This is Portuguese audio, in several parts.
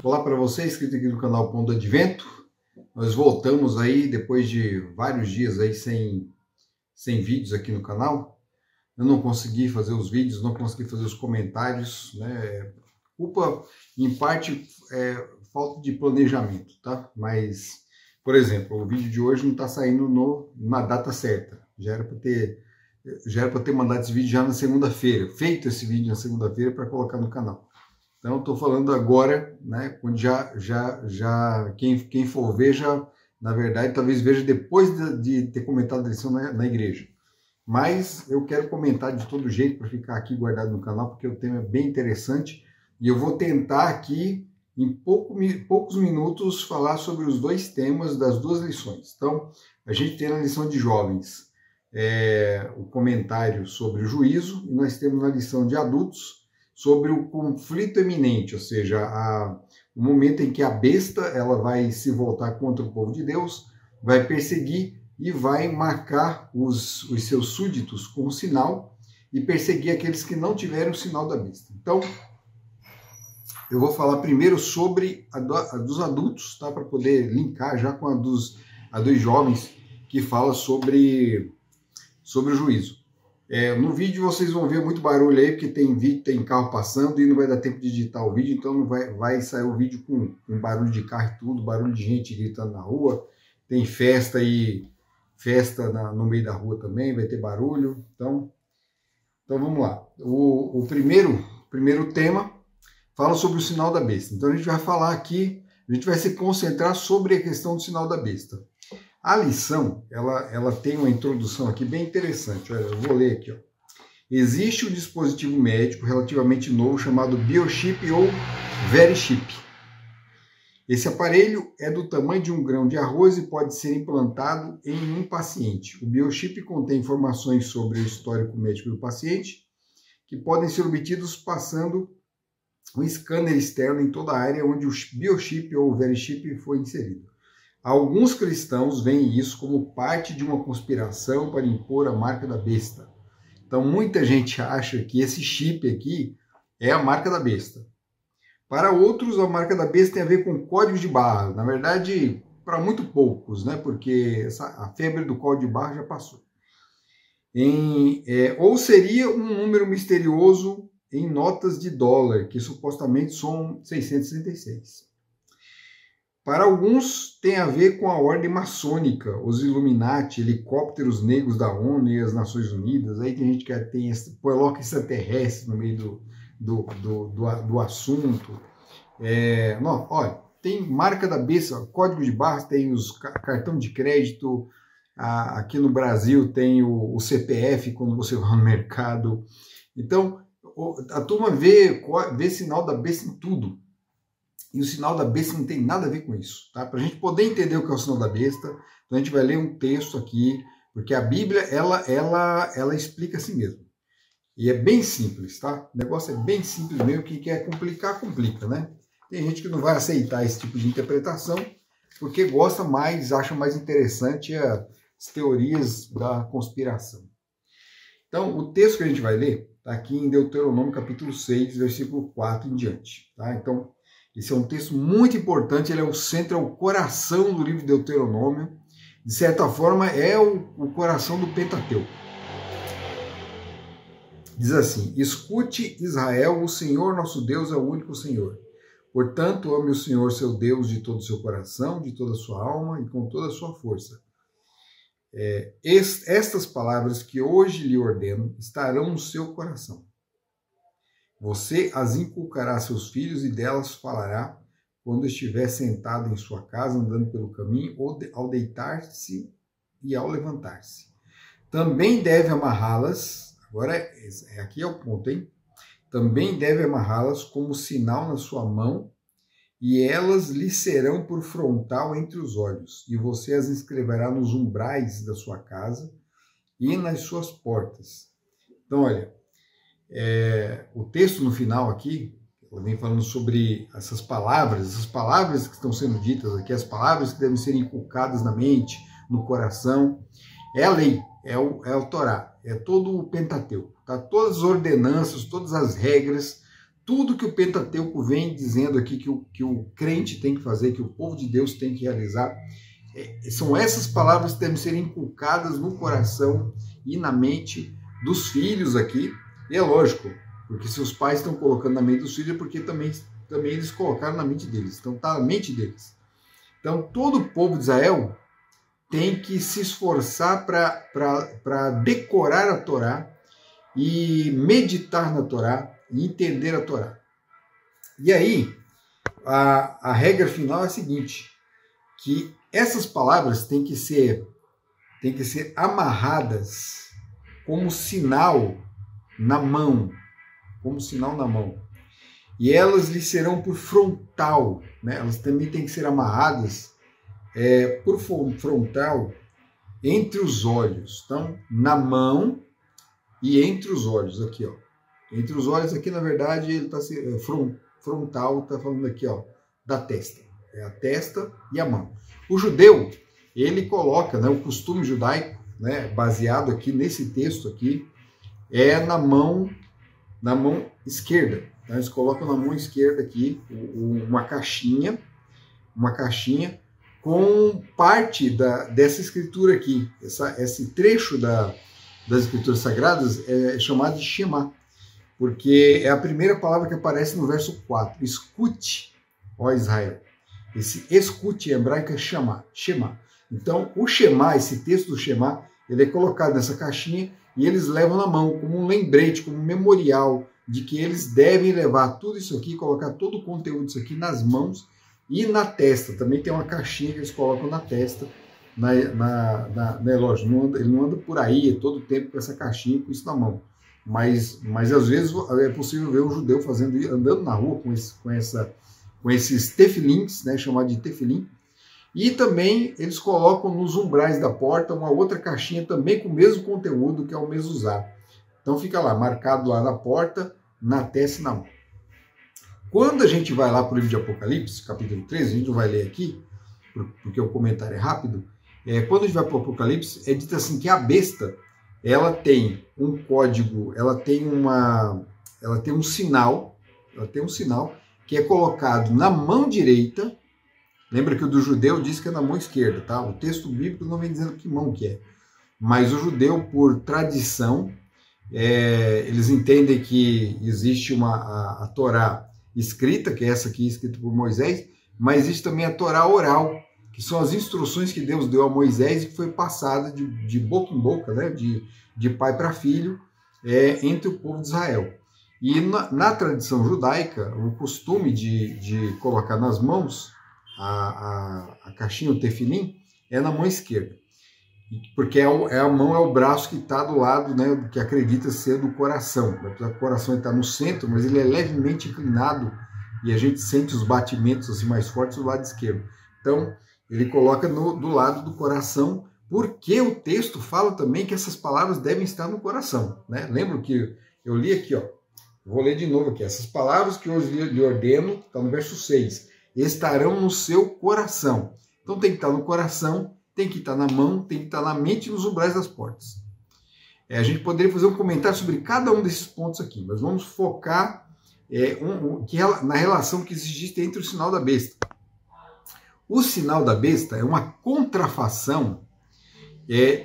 Olá para você, inscrito aqui no canal Pão do Advento. Nós voltamos aí depois de vários dias aí sem vídeos aqui no canal. Eu não consegui fazer os vídeos, não consegui fazer os comentários, né? Culpa, em parte, falta de planejamento, tá? Mas, por exemplo, o vídeo de hoje não está saindo na data certa. Já era para ter mandado esse vídeo já na segunda-feira, feito esse vídeo na segunda-feira para colocar no canal. Então, estou falando agora, né, quando quem for ver, na verdade, talvez veja depois de ter comentado a lição na igreja. Mas eu quero comentar de todo jeito para ficar aqui guardado no canal, porque o tema é bem interessante e eu vou tentar aqui, em poucos minutos, falar sobre os dois temas das duas lições. Então, a gente tem na lição de jovens o comentário sobre o juízo e nós temos na lição de adultos sobre o conflito eminente, ou seja, o momento em que a besta ela vai se voltar contra o povo de Deus, vai perseguir e vai marcar os seus súditos com o sinal e perseguir aqueles que não tiveram o sinal da besta. Então, eu vou falar primeiro sobre a dos adultos, tá? Para poder linkar já com a dos jovens, que fala sobre o juízo. No vídeo vocês vão ver muito barulho aí, porque tem carro passando e não vai dar tempo de editar o vídeo, então não vai sair o vídeo com barulho de carro e tudo, barulho de gente gritando na rua, tem festa no meio da rua também, vai ter barulho, então vamos lá. O primeiro tema fala sobre o sinal da besta, então a gente vai falar aqui, a gente vai se concentrar sobre a questão do sinal da besta. A lição, ela tem uma introdução aqui bem interessante. Olha, eu vou ler aqui. Ó. Existe um dispositivo médico relativamente novo chamado Biochip ou Verichip. Esse aparelho é do tamanho de um grão de arroz e pode ser implantado em um paciente. O Biochip contém informações sobre o histórico médico do paciente que podem ser obtidos passando um scanner externo em toda a área onde o Biochip ou Verichip foi inserido. Alguns cristãos veem isso como parte de uma conspiração para impor a marca da besta. Então, muita gente acha que esse chip aqui é a marca da besta. Para outros, a marca da besta tem a ver com código de barra. Na verdade, para muito poucos, né? Porque a febre do código de barra já passou. Ou seria um número misterioso em notas de dólar, que supostamente são 666. Para alguns, tem a ver com a ordem maçônica, os Illuminati, helicópteros negros da ONU e as Nações Unidas. Aí tem gente que coloca extraterrestre no meio do assunto. Não, olha, tem marca da besta, código de barras, tem os cartão de crédito. Aqui no Brasil tem o CPF quando você vai no mercado. Então, a turma vê sinal da besta em tudo. E o sinal da besta não tem nada a ver com isso, tá? Para a gente poder entender o que é o sinal da besta, então a gente vai ler um texto aqui, porque a Bíblia, ela explica assim mesmo. E é bem simples, tá? O negócio é bem simples mesmo, que quer complicar, complica, né? Tem gente que não vai aceitar esse tipo de interpretação, porque gosta mais, acha mais interessante as teorias da conspiração. Então, o texto que a gente vai ler está aqui em Deuteronômio capítulo 6, versículo 4 em diante, tá? Então, esse é um texto muito importante, ele é o centro, é o coração do livro de Deuteronômio. De certa forma, é o coração do Pentateuco. Diz assim: escute, Israel, o Senhor nosso Deus é o único Senhor. Portanto, ame o Senhor seu Deus de todo o seu coração, de toda a sua alma e com toda a sua força. Estas palavras que hoje lhe ordeno estarão no seu coração. Você as inculcará a seus filhos e delas falará quando estiver sentado em sua casa, andando pelo caminho, ou ao deitar-se e ao levantar-se. Também deve amarrá-las, agora aqui é o ponto, hein? Também deve amarrá-las como sinal na sua mão, e elas lhe serão por frontal entre os olhos, e você as inscreverá nos umbrais da sua casa e nas suas portas. Então, olha, o texto no final aqui, ela vem falando sobre essas palavras que estão sendo ditas aqui, as palavras que devem ser inculcadas na mente, no coração. É a lei, é o Torá, é todo o Pentateuco, tá? Todas as ordenanças, todas as regras, tudo que o Pentateuco vem dizendo aqui que o crente tem que fazer, que o povo de Deus tem que realizar, são essas palavras que devem ser inculcadas no coração e na mente dos filhos aqui. E é lógico, porque se os pais estão colocando na mente dos filhos, é porque também eles colocaram na mente deles. Então está na mente deles. Então todo o povo de Israel tem que se esforçar para decorar a Torá e meditar na Torá e entender a Torá. E aí, a regra final é a seguinte, que essas palavras têm que ser amarradas como sinal na mão, E elas lhe serão por frontal, né? Elas também têm que ser amarradas por frontal entre os olhos. Então, na mão e entre os olhos, aqui, ó. Entre os olhos aqui, na verdade, ele está frontal, está falando aqui, ó, da testa. É a testa e a mão. O judeu, ele coloca, né, o costume judaico, né, baseado aqui nesse texto aqui, é na mão esquerda. Então, eles colocam na mão esquerda aqui uma caixinha com parte dessa escritura aqui. Esse trecho das escrituras sagradas é chamado de Shema, porque é a primeira palavra que aparece no verso 4. Escute, ó Israel. Esse escute em hebraico é Shema. Então, o Shema, esse texto do Shema, ele é colocado nessa caixinha e eles levam na mão como um lembrete, como um memorial de que eles devem levar tudo isso aqui, colocar todo o conteúdo disso aqui nas mãos e na testa. Também tem uma caixinha que eles colocam na testa. Lógico, ele não anda por aí todo o tempo com essa caixinha, com isso na mão. Mas às vezes é possível ver um judeu andando na rua com esses tefilins, né, chamado de tefilim. E também eles colocam nos umbrais da porta uma outra caixinha também com o mesmo conteúdo, que é o mezuzá. Então fica lá, marcado lá na porta, na testa e na mão. Quando a gente vai lá para o livro de Apocalipse, capítulo 13, a gente não vai ler aqui, porque o comentário é rápido. Quando a gente vai para o Apocalipse, é dito assim que a besta, ela tem um código, ela tem um sinal que é colocado na mão direita. Lembra que o do judeu diz que é na mão esquerda, tá? O texto bíblico não vem dizendo que mão que é. Mas o judeu, por tradição, eles entendem que existe a Torá escrita, que é essa aqui, escrita por Moisés, mas existe também a Torá oral, que são as instruções que Deus deu a Moisés e que foi passada de boca em boca, né? de pai para filho, entre o povo de Israel. E na tradição judaica, o costume de colocar nas mãos a caixinha, o tefilim, é na mão esquerda. Porque a mão é o braço que está do lado, né, que acredita ser do coração. O coração está no centro, mas ele é levemente inclinado e a gente sente os batimentos assim mais fortes do lado esquerdo. Então, ele coloca do lado do coração, porque o texto fala também que essas palavras devem estar no coração. Né? Lembra que eu li aqui, ó. Vou ler de novo aqui. Essas palavras que hoje lhe ordeno, está no verso 6, estarão no seu coração. Então tem que estar no coração, tem que estar na mão, tem que estar na mente e nos umbrais das portas. A gente poderia fazer um comentário sobre cada um desses pontos aqui, mas vamos focar na relação que existe entre o sinal da besta. O sinal da besta é uma contrafação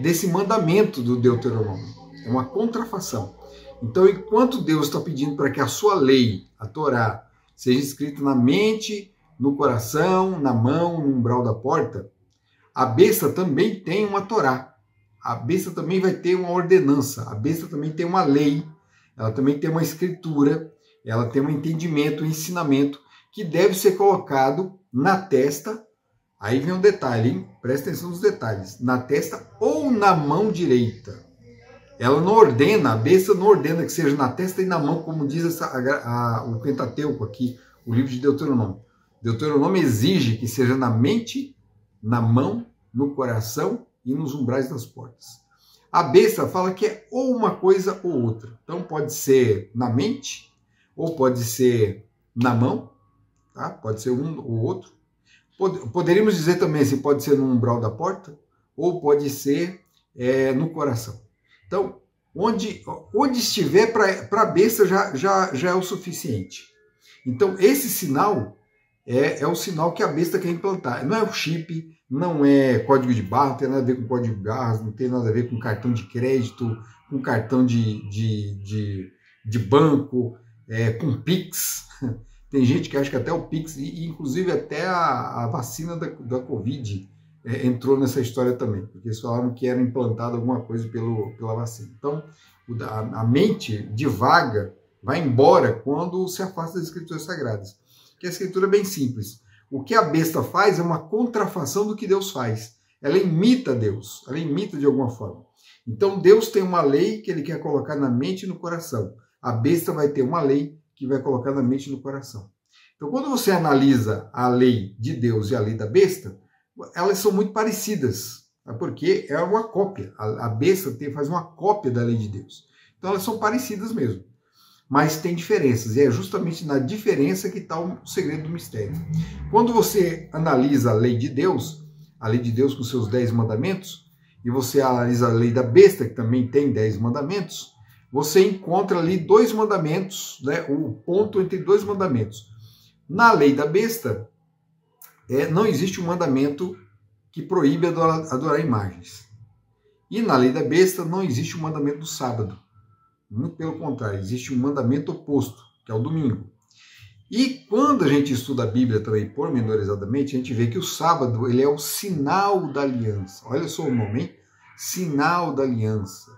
desse mandamento do Deuteronômio. É uma contrafação. Então, enquanto Deus está pedindo para que a sua lei, a Torá, seja escrita na mente, no coração, na mão, no umbral da porta, a besta também tem uma Torá. A besta também vai ter uma ordenança. A besta também tem uma lei. Ela também tem uma escritura. Ela tem um entendimento, um ensinamento que deve ser colocado na testa. Aí vem um detalhe, hein? Presta atenção nos detalhes. Na testa ou na mão direita. Ela não ordena, a besta não ordena que seja na testa e na mão, como diz o Pentateuco aqui, o livro de Deuteronômio. Deuteronômio exige que seja na mente, na mão, no coração e nos umbrais das portas. A besta fala que é ou uma coisa ou outra. Então pode ser na mente, ou pode ser na mão, tá? Pode ser um ou outro. Poderíamos dizer também se pode ser no umbral da porta, ou pode ser no coração. Então, onde estiver para a besta já é o suficiente. Então, esse sinal é o sinal que a besta quer implantar. Não é o chip, não é código de barra, não tem nada a ver com código de barras, não tem nada a ver com cartão de crédito, com cartão de banco, com Pix. Tem gente que acha que até o Pix, e inclusive até a vacina da Covid entrou nessa história também, porque eles falaram que era implantado alguma coisa pela vacina. Então, a mente divaga, vai embora quando se afasta das escrituras sagradas. Que a escritura é bem simples. O que a besta faz é uma contrafação do que Deus faz. Ela imita Deus, ela imita de alguma forma. Então, Deus tem uma lei que ele quer colocar na mente e no coração. A besta vai ter uma lei que vai colocar na mente e no coração. Então, quando você analisa a lei de Deus e a lei da besta, elas são muito parecidas, porque é uma cópia. A besta faz uma cópia da lei de Deus. Então, elas são parecidas mesmo. Mas tem diferenças, e é justamente na diferença que está o segredo do mistério. Quando você analisa a lei de Deus com seus 10 mandamentos, e você analisa a lei da besta, que também tem 10 mandamentos, você encontra ali 2 mandamentos, né, o ponto entre 2 mandamentos. Na lei da besta, não existe um mandamento que proíbe adorar imagens. E na lei da besta não existe um mandamento do sábado. Muito pelo contrário, existe um mandamento oposto, que é o domingo. E quando a gente estuda a Bíblia também pormenorizadamente, a gente vê que o sábado ele é o sinal da aliança. Olha só o nome, hein? Sinal da aliança.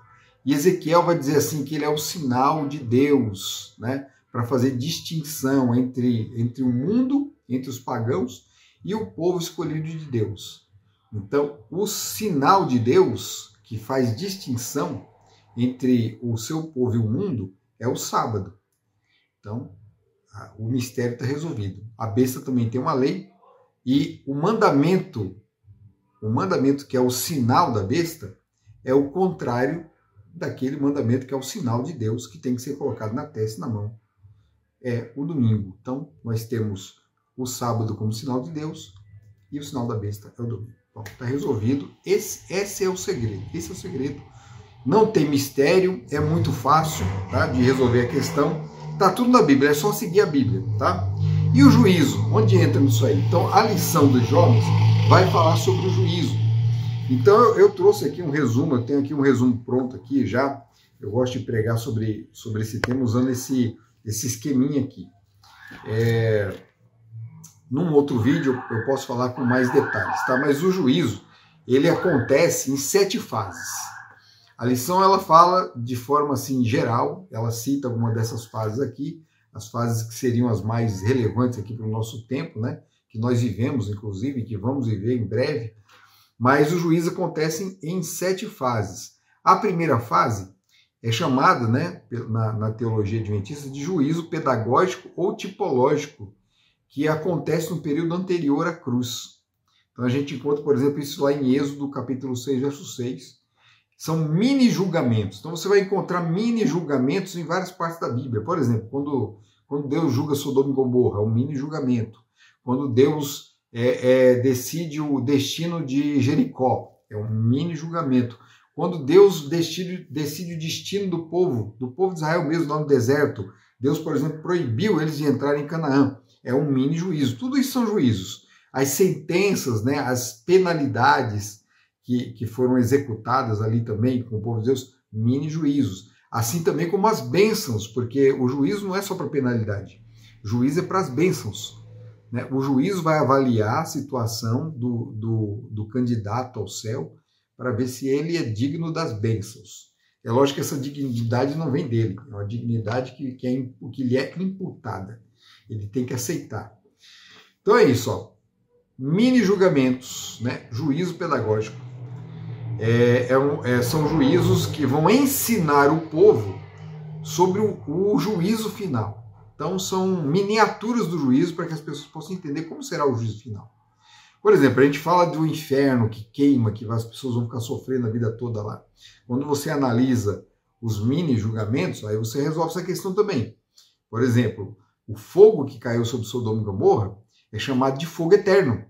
E Ezequiel vai dizer assim que ele é o sinal de Deus, né? Para fazer distinção entre o mundo, entre os pagãos e o povo escolhido de Deus. Então, o sinal de Deus que faz distinção entre o seu povo e o mundo é o sábado. Então, o mistério está resolvido. A besta também tem uma lei e o mandamento que é o sinal da besta é o contrário daquele mandamento que é o sinal de Deus, que tem que ser colocado na testa e na mão. É o domingo. Então, nós temos o sábado como sinal de Deus e o sinal da besta é o domingo. Bom, está resolvido. Esse é o segredo. Esse é o segredo. Não tem mistério, é muito fácil, tá, de resolver a questão. Tá tudo na Bíblia, é só seguir a Bíblia, tá? E o juízo, onde entra nisso aí? Então, a lição dos jovens vai falar sobre o juízo. Então, eu trouxe aqui um resumo, eu tenho aqui um resumo pronto aqui já. Eu gosto de pregar sobre esse tema usando esse esqueminha aqui. Num outro vídeo eu posso falar com mais detalhes, tá? Mas o juízo, ele acontece em 7 fases. A lição, ela fala de forma assim geral, ela cita alguma dessas fases aqui, as fases que seriam as mais relevantes aqui para o nosso tempo, né? Que nós vivemos, inclusive, que vamos viver em breve. Mas o juízo acontece em 7 fases. A primeira fase é chamada, né, na teologia adventista, de juízo pedagógico ou tipológico, que acontece no período anterior à cruz. Então a gente encontra, por exemplo, isso lá em Êxodo, capítulo 6, verso 6. São mini julgamentos. Então você vai encontrar mini julgamentos em várias partes da Bíblia. Por exemplo, quando Deus julga Sodoma e Gomorra, é um mini julgamento. Quando Deus decide o destino de Jericó, é um mini julgamento. Quando Deus decide o destino do povo de Israel mesmo lá no deserto, Deus, por exemplo, proibiu eles de entrarem em Canaã. É um mini juízo. Tudo isso são juízos. As sentenças, né, as penalidades que foram executadas ali também com o povo de Deus, mini juízos. Assim também como as bênçãos, porque o juízo não é só para penalidade. O juízo é para as bênçãos. Né? O juízo vai avaliar a situação do candidato ao céu para ver se ele é digno das bênçãos. É lógico que essa dignidade não vem dele, é uma dignidade que lhe é imputada. Ele tem que aceitar. Então é isso, ó. Mini julgamentos, né? Juízo pedagógico. São juízos que vão ensinar o povo sobre o juízo final. Então são miniaturas do juízo para que as pessoas possam entender como será o juízo final. Por exemplo, a gente fala do inferno que queima, que as pessoas vão ficar sofrendo a vida toda lá. Quando você analisa os mini julgamentos, aí você resolve essa questão também. Por exemplo, o fogo que caiu sobre Sodoma e Gomorra é chamado de fogo eterno.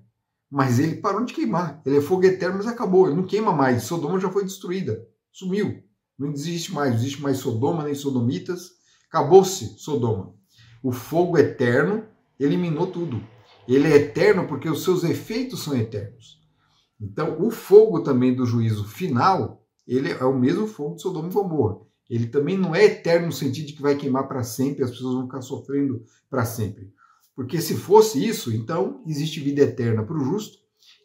Mas ele parou de queimar. Ele é fogo eterno, mas acabou. Ele não queima mais. Sodoma já foi destruída. Sumiu. Não existe mais Sodoma nem sodomitas. Acabou-se Sodoma. O fogo eterno eliminou tudo. Ele é eterno porque os seus efeitos são eternos. Então, o fogo também do juízo final, ele é o mesmo fogo de Sodoma e Gomorra. Ele também não é eterno no sentido de que vai queimar para sempre, as pessoas vão ficar sofrendo para sempre. Porque se fosse isso, então existe vida eterna para o justo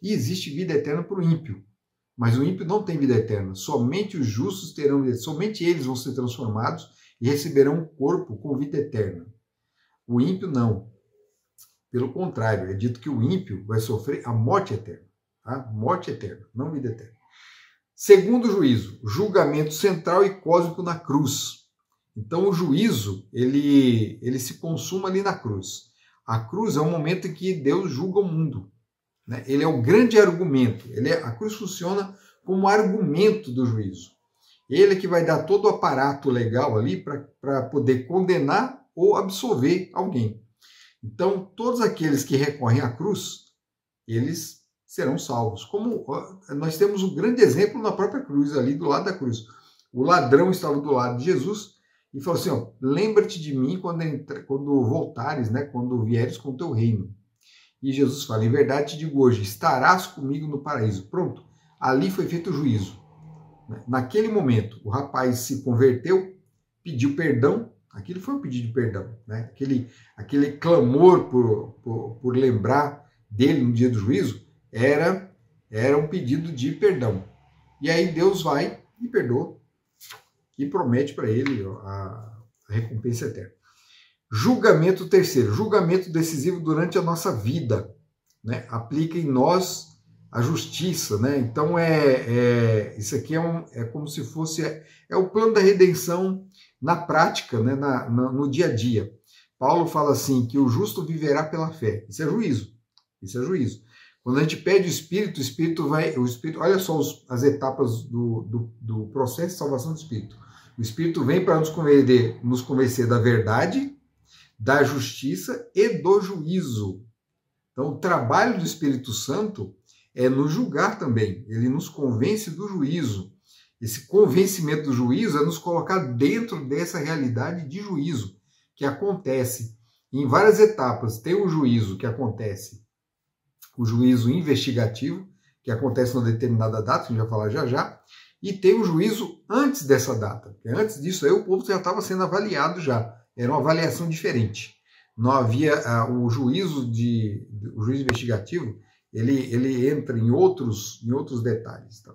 e existe vida eterna para o ímpio. Mas o ímpio não tem vida eterna. Somente os justos terão vida, somente eles vão ser transformados e receberão um corpo com vida eterna. O ímpio não. Pelo contrário, é dito que o ímpio vai sofrer a morte eterna. Tá? Morte eterna, não vida eterna. Segundo juízo, julgamento central e cósmico na cruz. Então o juízo, ele se consuma ali na cruz. A cruz é o momento em que Deus julga o mundo. Né? Ele é o grande argumento. A cruz funciona como argumento do juízo. Ele é que vai dar todo o aparato legal ali para poder condenar ou absolver alguém. Então, todos aqueles que recorrem à cruz, eles serão salvos. Como nós temos um grande exemplo na própria cruz, ali do lado da cruz. O ladrão estava do lado de Jesus e falou assim, ó, lembra-te de mim quando voltares, né, quando vieres com o teu reino. E Jesus fala, em verdade te digo hoje, estarás comigo no paraíso. Pronto, ali foi feito o juízo. Naquele momento, o rapaz se converteu, pediu perdão, aquilo foi um pedido de perdão, né? Aquele clamor por lembrar dele no dia do juízo era um pedido de perdão. E aí Deus vai e perdoa e promete para ele a recompensa eterna. Julgamento terceiro, julgamento decisivo durante a nossa vida, né? Aplica em nós a justiça, né? Então isso aqui é como se fosse o plano da redenção na prática, né? No dia a dia. Paulo fala assim que o justo viverá pela fé. Isso é juízo. Isso é juízo. Quando a gente pede o Espírito vai, olha só as etapas do processo de salvação do Espírito. O Espírito vem para nos convencer da verdade, da justiça e do juízo. Então, o trabalho do Espírito Santo é nos julgar também. Ele nos convence do juízo. Esse convencimento do juízo é nos colocar dentro dessa realidade de juízo que acontece em várias etapas. Tem o juízo que acontece, o juízo investigativo, que acontece numa determinada data, que a gente vai falar já já, e tem o juízo antes dessa data. Porque antes disso aí o povo já estava sendo avaliado já. Era uma avaliação diferente. Não havia o juízo investigativo, ele entra em outros detalhes. Tá?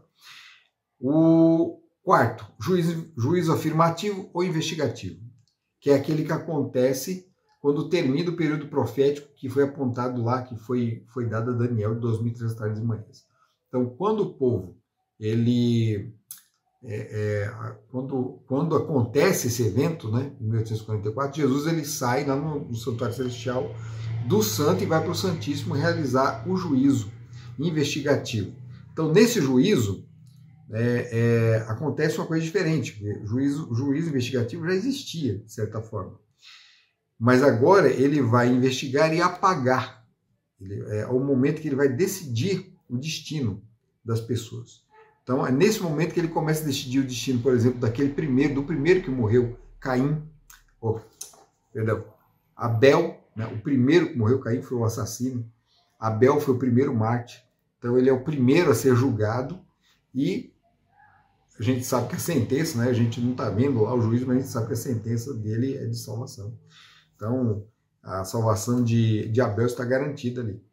O quarto, juízo afirmativo ou investigativo, que é aquele que acontece quando termina o período profético que foi apontado lá, que foi dado a Daniel de 2300 tardes e manhãs. Então, quando o povo, quando acontece esse evento, né, em 1844, Jesus ele sai lá no Santuário Celestial do Santo e vai para o Santíssimo realizar o juízo investigativo. Então, nesse juízo, acontece uma coisa diferente. O juízo investigativo já existia, de certa forma. Mas agora ele vai investigar e apagar. É o momento que ele vai decidir o destino das pessoas. Então, é nesse momento que ele começa a decidir o destino, por exemplo, do primeiro que morreu, Caim. Abel, né? O primeiro que morreu, Caim, foi o assassino. Abel foi o primeiro mártir. Então, ele é o primeiro a ser julgado. E a gente sabe que a sentença, né? A gente não está vendo lá o juízo, mas a gente sabe que a sentença dele é de salvação. Então, a salvação de Abel está garantida ali.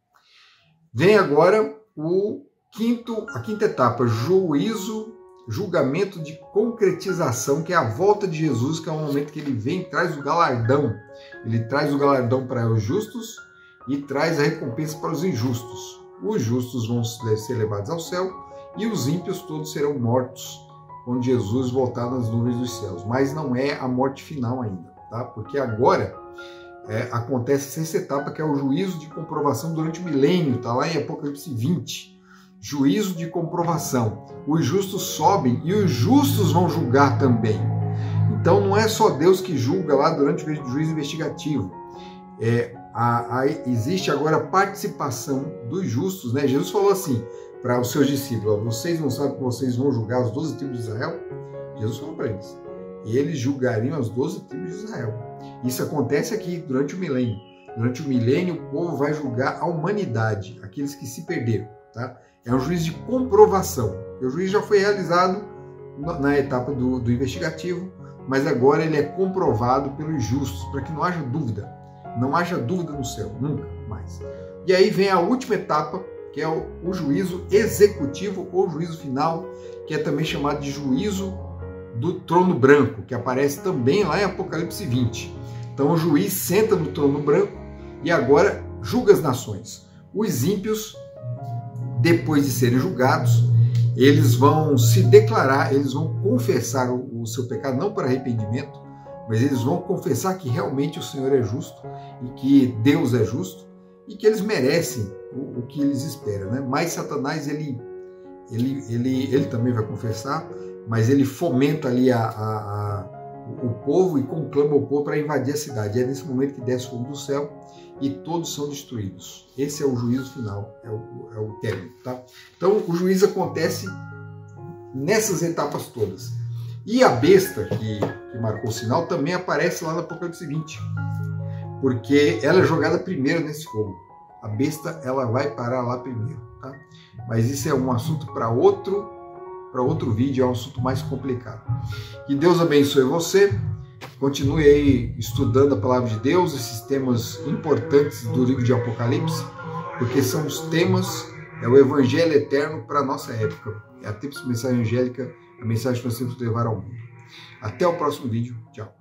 Vem agora a quinta etapa, julgamento de concretização, que é a volta de Jesus, que é o momento que ele vem e traz o galardão. Ele traz o galardão para os justos e traz a recompensa para os injustos. Os justos vão ser levados ao céu e os ímpios todos serão mortos, quando Jesus voltar nas nuvens dos céus. Mas não é a morte final ainda, tá? Porque agora acontece essa etapa, que é o juízo de comprovação durante o milênio, está lá em Apocalipse 20. Juízo de comprovação. Os justos sobem e os justos vão julgar também. Então não é só Deus que julga lá durante o juízo investigativo. Existe agora a participação dos justos, né? Jesus falou assim para os seus discípulos: vocês não sabem que vocês vão julgar os 12 tribos de Israel? Jesus falou para eles. Eles julgariam as 12 tribos de Israel. Isso acontece aqui durante o milênio. Durante o milênio, o povo vai julgar a humanidade, aqueles que se perderam. Tá? É um juízo de comprovação. O juízo já foi realizado na etapa do investigativo, mas agora ele é comprovado pelos justos, para que não haja dúvida. Não haja dúvida no céu, nunca mais. E aí vem a última etapa, que é o juízo executivo ou juízo final, que é também chamado de juízo do trono branco, que aparece também lá em Apocalipse 20. Então o juiz senta no trono branco e agora julga as nações. Os ímpios, depois de serem julgados, eles vão se declarar, eles vão confessar o seu pecado, não para arrependimento, mas eles vão confessar que realmente o Senhor é justo e que Deus é justo e que eles merecem o que eles esperam, né? Mas Satanás, ele também vai confessar, mas ele fomenta ali o povo e conclama o povo para invadir a cidade. É nesse momento que desce fogo do céu e todos são destruídos. Esse é o juízo final, é o término, tá? Então o juízo acontece nessas etapas todas. E a besta que marcou o sinal também aparece lá no Apocalipse 20, porque ela é jogada primeiro nesse fogo. A besta, ela vai parar lá primeiro, tá? Mas isso é um assunto para outro vídeo, é um assunto mais complicado. Que Deus abençoe você, continue aí estudando a palavra de Deus, esses temas importantes do livro de Apocalipse, porque são os temas, é o evangelho eterno para a nossa época. É a Tempos Mensagem Angélica, a mensagem que nós temos que levar ao mundo. Até o próximo vídeo, tchau.